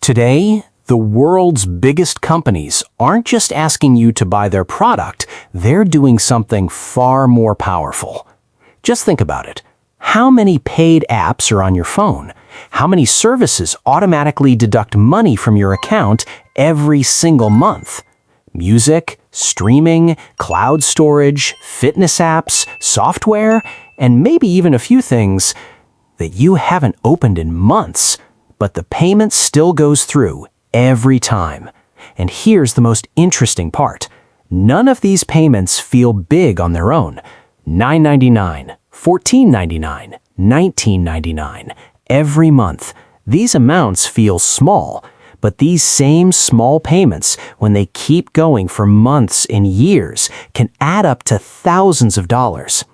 Today, the world's biggest companies aren't just asking you to buy their product, they're doing something far more powerful. Just think about it. How many paid apps are on your phone? How many services automatically deduct money from your account every single month? Music, streaming, cloud storage, fitness apps, software, and maybe even a few things that you haven't opened in months, but the payment still goes through every time. And here's the most interesting part. None of these payments feel big on their own. $9.99, $14.99, $19.99. Every month, these amounts feel small, but these same small payments, when they keep going for months and years, can add up to thousands of dollars.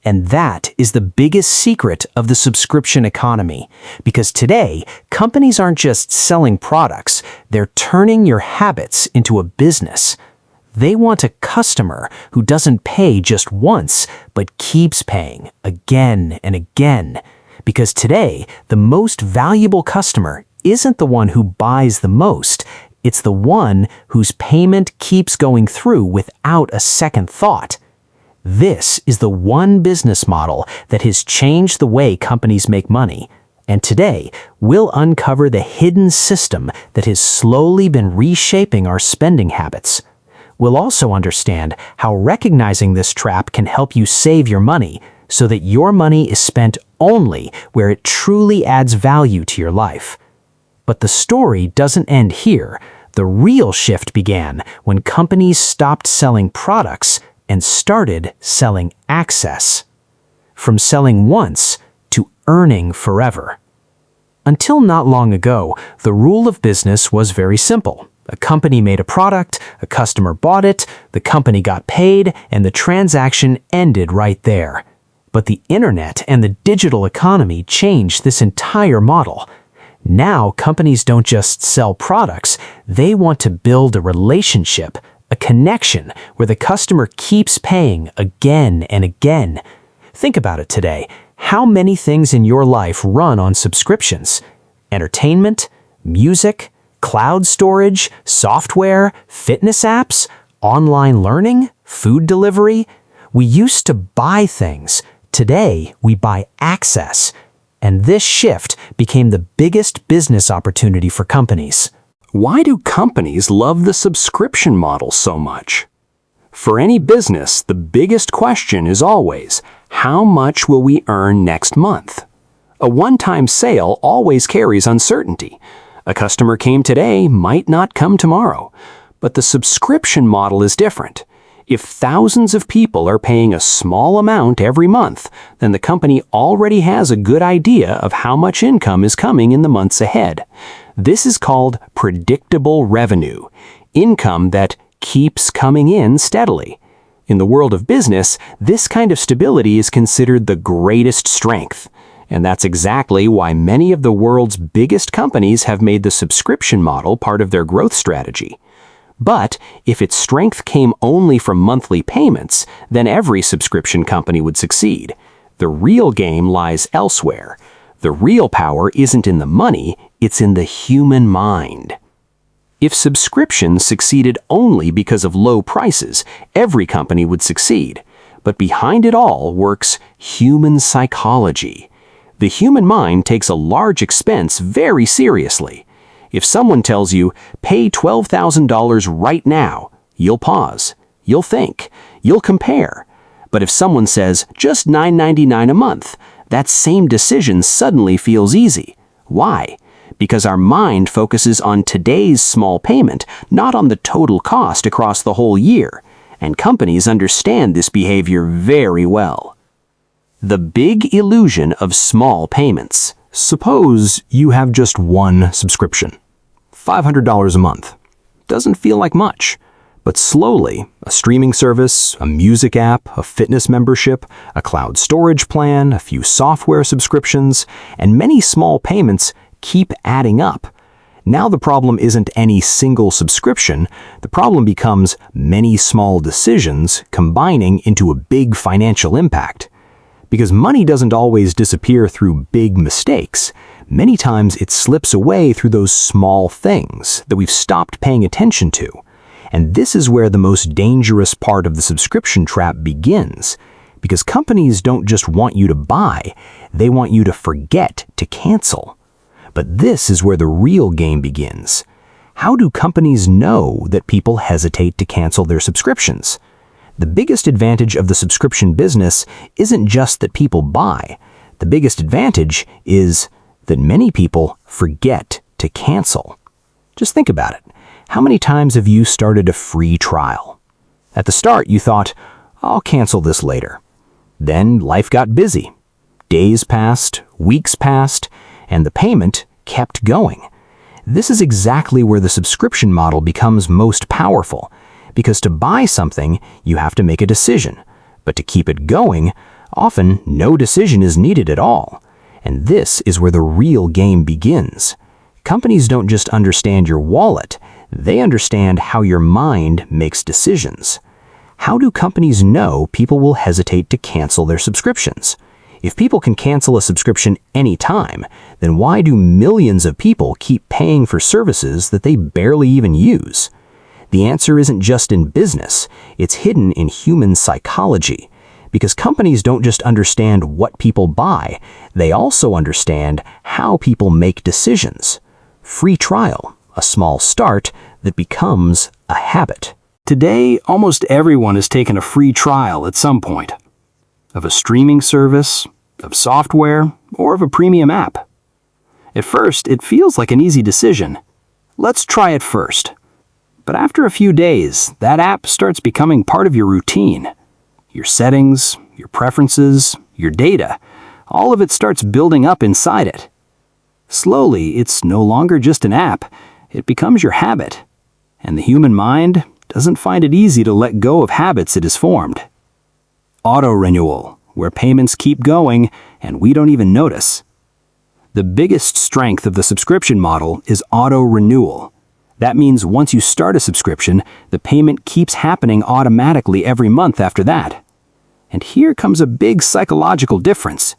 And that is the biggest secret of the subscription economy. Because today, companies aren't just selling products, they're turning your habits into a business. They want a customer who doesn't pay just once, but keeps paying again and again. Because today, the most valuable customer isn't the one who buys the most, it's the one whose payment keeps going through without a second thought. This is the one business model that has changed the way companies make money. And today, we'll uncover the hidden system that has slowly been reshaping our spending habits. We'll also understand how recognizing this trap can help you save your money so that your money is spent only where it truly adds value to your life. But the story doesn't end here. The real shift began when companies stopped selling products and started selling access. From selling once to earning forever. Until not long ago, the rule of business was very simple. A company made a product, a customer bought it, the company got paid, and the transaction ended right there. But the internet and the digital economy changed this entire model. Now, companies don't just sell products, they want to build a relationship, a connection where the customer keeps paying again and again. Think about it today. How many things in your life run on subscriptions? Entertainment, music, cloud storage, software, fitness apps, online learning, food delivery. We used to buy things. Today, we buy access. And this shift became the biggest business opportunity for companies. Why do companies love the subscription model so much? For any business, the biggest question is always, how much will we earn next month? A one-time sale always carries uncertainty. A customer came today, might not come tomorrow. But the subscription model is different. If thousands of people are paying a small amount every month, then the company already has a good idea of how much income is coming in the months ahead. This is called predictable revenue, income that keeps coming in steadily. In the world of business, this kind of stability is considered the greatest strength. And that's exactly why many of the world's biggest companies have made the subscription model part of their growth strategy. But if its strength came only from monthly payments, then every subscription company would succeed. The real game lies elsewhere. The real power isn't in the money, it's in the human mind. If subscriptions succeeded only because of low prices, every company would succeed. But behind it all works human psychology. The human mind takes a large expense very seriously. If someone tells you, pay $12,000 right now, you'll pause, you'll think, you'll compare. But if someone says, just $9.99 a month, that same decision suddenly feels easy. Why? Because our mind focuses on today's small payment, not on the total cost across the whole year. And companies understand this behavior very well. The big illusion of small payments. Suppose you have just one subscription. $500 a month. Doesn't feel like much. But slowly, a streaming service, a music app, a fitness membership, a cloud storage plan, a few software subscriptions, and many small payments keep adding up. Now the problem isn't any single subscription, the problem becomes many small decisions combining into a big financial impact. Because money doesn't always disappear through big mistakes. Many times it slips away through those small things that we've stopped paying attention to. And this is where the most dangerous part of the subscription trap begins. Because companies don't just want you to buy, they want you to forget to cancel. But this is where the real game begins. How do companies know that people hesitate to cancel their subscriptions? The biggest advantage of the subscription business isn't just that people buy. The biggest advantage is that many people forget to cancel. Just think about it. How many times have you started a free trial? At the start, you thought, I'll cancel this later. Then life got busy. Days passed, weeks passed, and the payment kept going. This is exactly where the subscription model becomes most powerful, because to buy something, you have to make a decision. But to keep it going, often no decision is needed at all. And this is where the real game begins. Companies don't just understand your wallet, they understand how your mind makes decisions. How do companies know people will hesitate to cancel their subscriptions? If people can cancel a subscription anytime, then why do millions of people keep paying for services that they barely even use? The answer isn't just in business, it's hidden in human psychology. Because companies don't just understand what people buy, they also understand how people make decisions. Free trial, a small start that becomes a habit. Today, almost everyone has taken a free trial at some point. Of a streaming service, of software, or of a premium app. At first, it feels like an easy decision. Let's try it first. But after a few days, that app starts becoming part of your routine. Your settings, your preferences, your data, all of it starts building up inside it. Slowly, it's no longer just an app, it becomes your habit. And the human mind doesn't find it easy to let go of habits it has formed. Auto-renewal, where payments keep going and we don't even notice. The biggest strength of the subscription model is auto-renewal. That means once you start a subscription, the payment keeps happening automatically every month after that. And here comes a big psychological difference.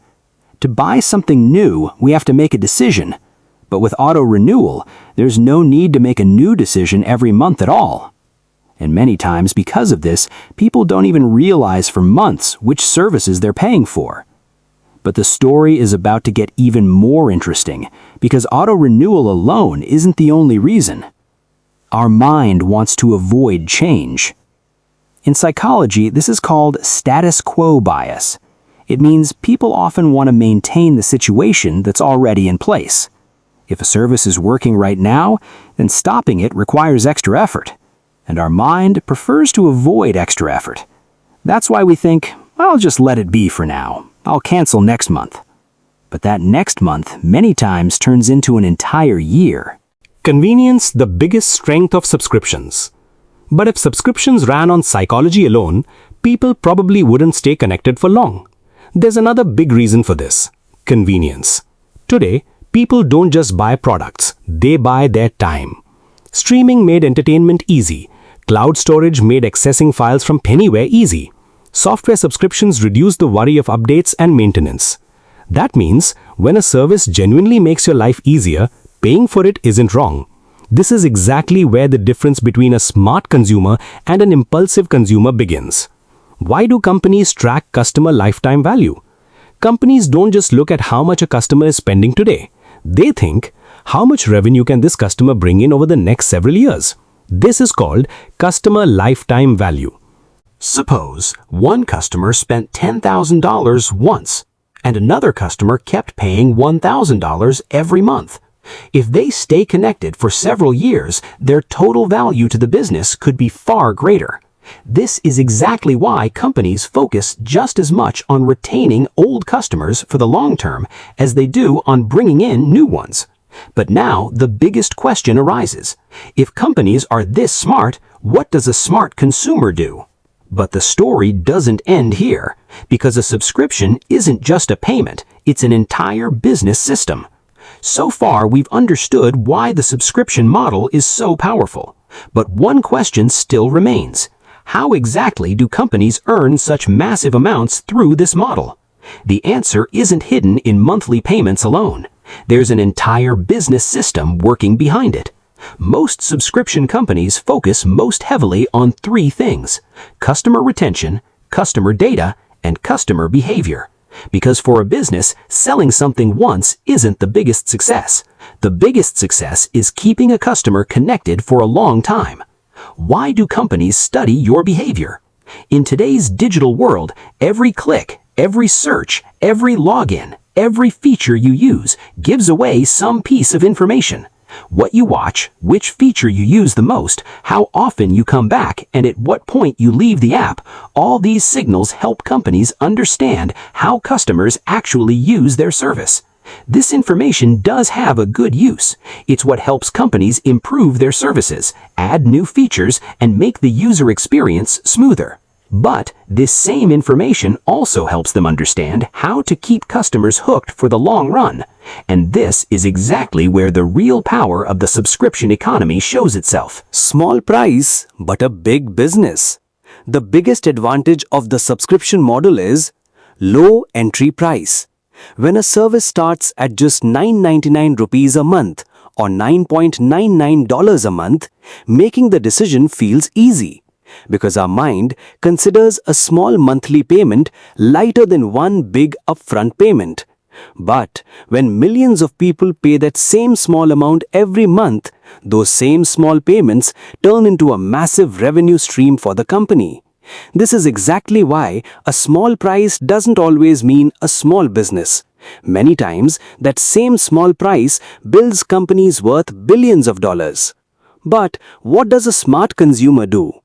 To buy something new, we have to make a decision. But with auto-renewal, there's no need to make a new decision every month at all. And many times, because of this, people don't even realize for months which services they're paying for. But the story is about to get even more interesting, because auto-renewal alone isn't the only reason. Our mind wants to avoid change. In psychology, this is called status quo bias. It means people often want to maintain the situation that's already in place. If a service is working right now, then stopping it requires extra effort. And our mind prefers to avoid extra effort. That's why we think, I'll just let it be for now. I'll cancel next month. But that next month many times turns into an entire year. Convenience, the biggest strength of subscriptions. But if subscriptions ran on psychology alone, people probably wouldn't stay connected for long. There's another big reason for this: convenience. Today, people don't just buy products, they buy their time. Streaming made entertainment easy. Cloud storage made accessing files from anywhere easy. Software subscriptions reduce the worry of updates and maintenance. That means when a service genuinely makes your life easier, paying for it isn't wrong. This is exactly where the difference between a smart consumer and an impulsive consumer begins. Why do companies track customer lifetime value? Companies don't just look at how much a customer is spending today. They think, how much revenue can this customer bring in over the next several years? This is called customer lifetime value. Suppose one customer spent $10,000 once, and another customer kept paying $1,000 every month. If they stay connected for several years, their total value to the business could be far greater. This is exactly why companies focus just as much on retaining old customers for the long term as they do on bringing in new ones. But now the biggest question arises. If companies are this smart, what does a smart consumer do? But the story doesn't end here, because a subscription isn't just a payment, it's an entire business system. So far, we've understood why the subscription model is so powerful. But one question still remains. How exactly do companies earn such massive amounts through this model? The answer isn't hidden in monthly payments alone. There's an entire business system working behind it. Most subscription companies focus most heavily on three things: customer retention, customer data, and customer behavior. Because for a business, selling something once isn't the biggest success. The biggest success is keeping a customer connected for a long time. Why do companies study your behavior? In today's digital world, every click, every search, every login, every feature you use gives away some piece of information. What you watch, which feature you use the most, how often you come back, and at what point you leave the app, all these signals help companies understand how customers actually use their service. This information does have a good use. It's what helps companies improve their services, add new features, and make the user experience smoother. But this same information also helps them understand how to keep customers hooked for the long run. And this is exactly where the real power of the subscription economy shows itself. Small price, but a big business. The biggest advantage of the subscription model is low entry price. When a service starts at just ₹9.99 rupees a month or $9.99 a month, making the decision feels easy. Because our mind considers a small monthly payment lighter than one big upfront payment. But when millions of people pay that same small amount every month, those same small payments turn into a massive revenue stream for the company. This is exactly why a small price doesn't always mean a small business. Many times, that same small price builds companies worth billions of dollars. But what does a smart consumer do?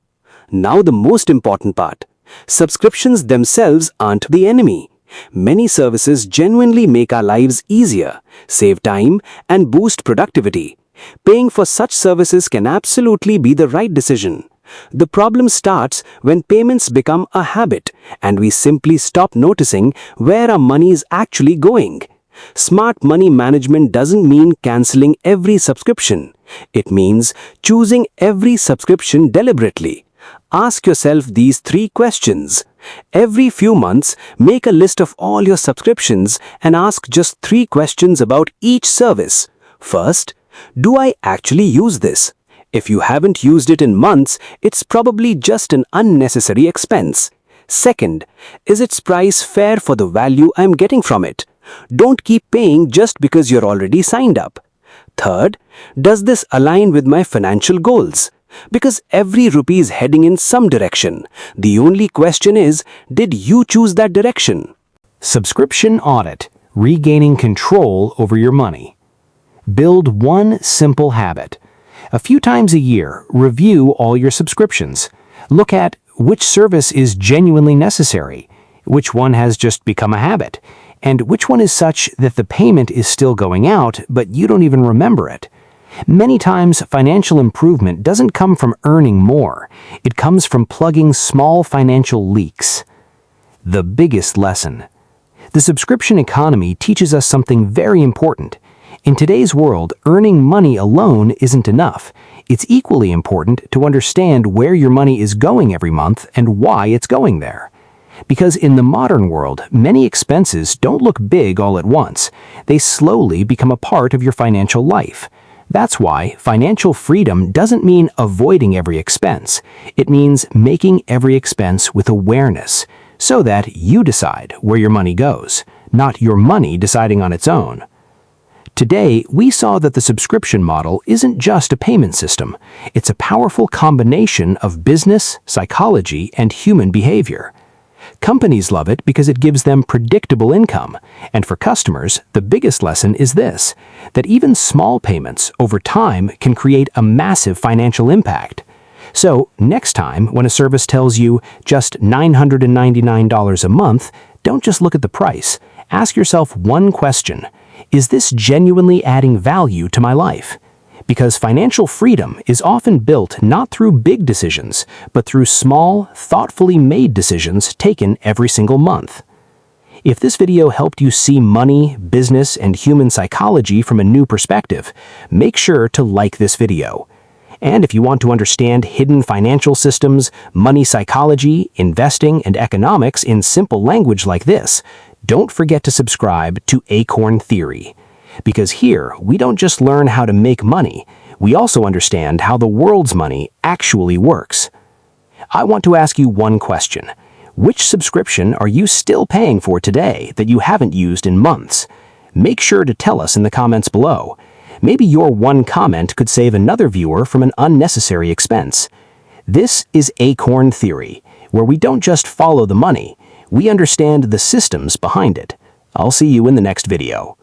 Now the most important part. Subscriptions themselves aren't the enemy. Many services genuinely make our lives easier, save time, and boost productivity. Paying for such services can absolutely be the right decision. The problem starts when payments become a habit and we simply stop noticing where our money is actually going. Smart money management doesn't mean canceling every subscription. It means choosing every subscription deliberately. Ask yourself these three questions. Every few months, make a list of all your subscriptions and ask just 3 questions about each service. First, do I actually use this? If you haven't used it in months, it's probably just an unnecessary expense. Second, is its price fair for the value I'm getting from it? Don't keep paying just because you're already signed up. Third, does this align with my financial goals? Because every rupee is heading in some direction. The only question is, did you choose that direction? Subscription audit, regaining control over your money. Build one simple habit. A few times a year, review all your subscriptions. Look at which service is genuinely necessary, which one has just become a habit, and which one is such that the payment is still going out, but you don't even remember it. Many times, financial improvement doesn't come from earning more. It comes from plugging small financial leaks. The biggest lesson. The subscription economy teaches us something very important. In today's world, earning money alone isn't enough. It's equally important to understand where your money is going every month and why it's going there. Because in the modern world, many expenses don't look big all at once. They slowly become a part of your financial life. That's why financial freedom doesn't mean avoiding every expense. It means making every expense with awareness, so that you decide where your money goes, not your money deciding on its own. Today, we saw that the subscription model isn't just a payment system. It's a powerful combination of business, psychology, and human behavior. Companies love it because it gives them predictable income. And for customers, the biggest lesson is this, that even small payments over time can create a massive financial impact. So, next time when a service tells you just $999 a month, don't just look at the price. Ask yourself one question. Is this genuinely adding value to my life? Because financial freedom is often built not through big decisions, but through small, thoughtfully made decisions taken every single month. If this video helped you see money, business, and human psychology from a new perspective, make sure to like this video. And if you want to understand hidden financial systems, money psychology, investing, and economics in simple language like this, don't forget to subscribe to Acorn Theory. Because here, we don't just learn how to make money, we also understand how the world's money actually works. I want to ask you one question. Which subscription are you still paying for today that you haven't used in months? Make sure to tell us in the comments below. Maybe your one comment could save another viewer from an unnecessary expense. This is Acorn Theory, where we don't just follow the money, we understand the systems behind it. I'll see you in the next video.